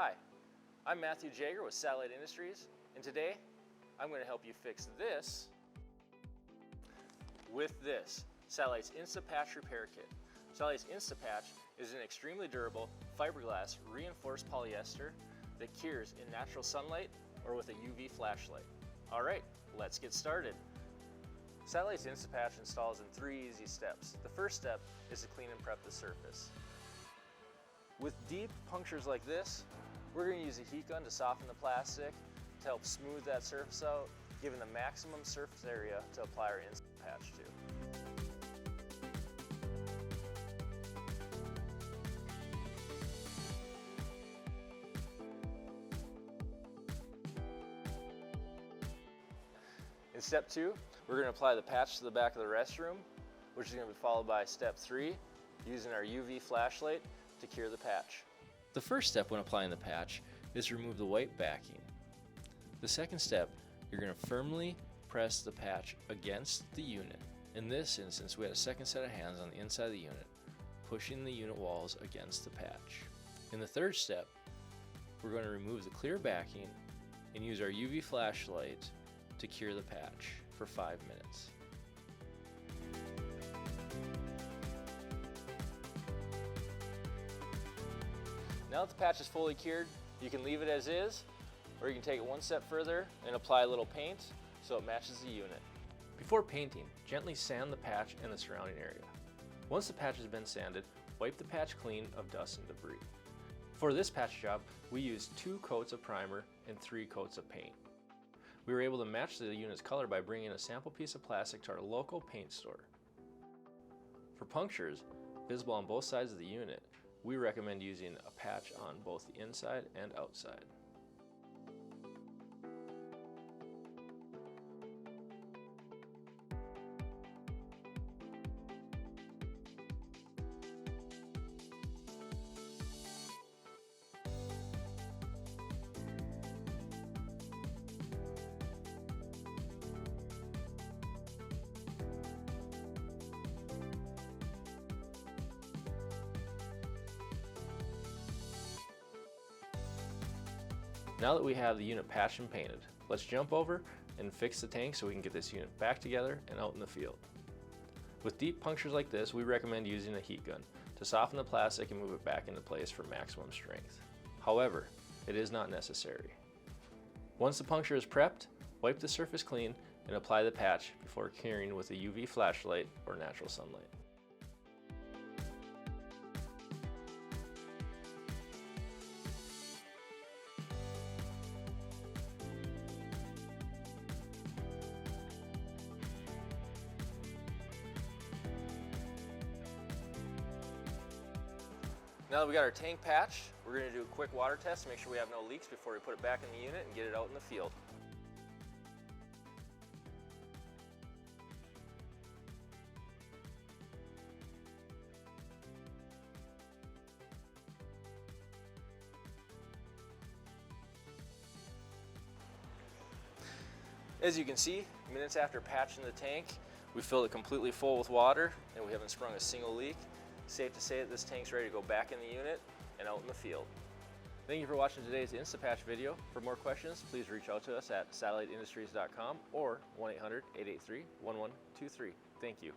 Hi, I'm Matthew Jager with Satellite Industries, and today I'm going to help you fix this with this Satellite's Insta Patch Repair Kit. Satellite's Insta Patch is an extremely durable fiberglass reinforced polyester that cures in natural sunlight or with a UV flashlight. All right, let's get started. Satellite's Insta Patch installs in 3 easy steps. The first step is to clean and prep the surface. With deep punctures like this, we're going to use a heat gun to soften the plastic to help smooth that surface out, giving the maximum surface area to apply our Insta Patch to. In step 2, we're going to apply the patch to the back of the restroom, which is going to be followed by step 3, using our UV flashlight to cure the patch. The first step when applying the patch is to remove the white backing. The second step, you're going to firmly press the patch against the unit. In this instance, we had a second set of hands on the inside of the unit, pushing the unit walls against the patch. In the third step, we're going to remove the clear backing and use our UV flashlight to cure the patch for 5 minutes. Now that the patch is fully cured, you can leave it as is, or you can take it one step further and apply a little paint so it matches the unit. Before painting, gently sand the patch and the surrounding area. Once the patch has been sanded, wipe the patch clean of dust and debris. For this patch job, we used 2 coats of primer and 3 coats of paint. We were able to match the unit's color by bringing a sample piece of plastic to our local paint store. For punctures visible on both sides of the unit, we recommend using a patch on both the inside and outside. Now that we have the unit patched and painted, let's jump over and fix the tank so we can get this unit back together and out in the field. With deep punctures like this, we recommend using a heat gun to soften the plastic and move it back into place for maximum strength. However, it is not necessary. Once the puncture is prepped, wipe the surface clean and apply the patch before curing with a UV flashlight or natural sunlight. Now that we got our tank patched, we're going to do a quick water test to make sure we have no leaks before we put it back in the unit and get it out in the field. As you can see, minutes after patching the tank, we filled it completely full with water and we haven't sprung a single leak. Safe to say that this tank's ready to go back in the unit and out in the field. Thank you for watching today's Instapatch video. For more questions, please reach out to us at satelliteindustries.com or 1-800-883-1123. Thank you.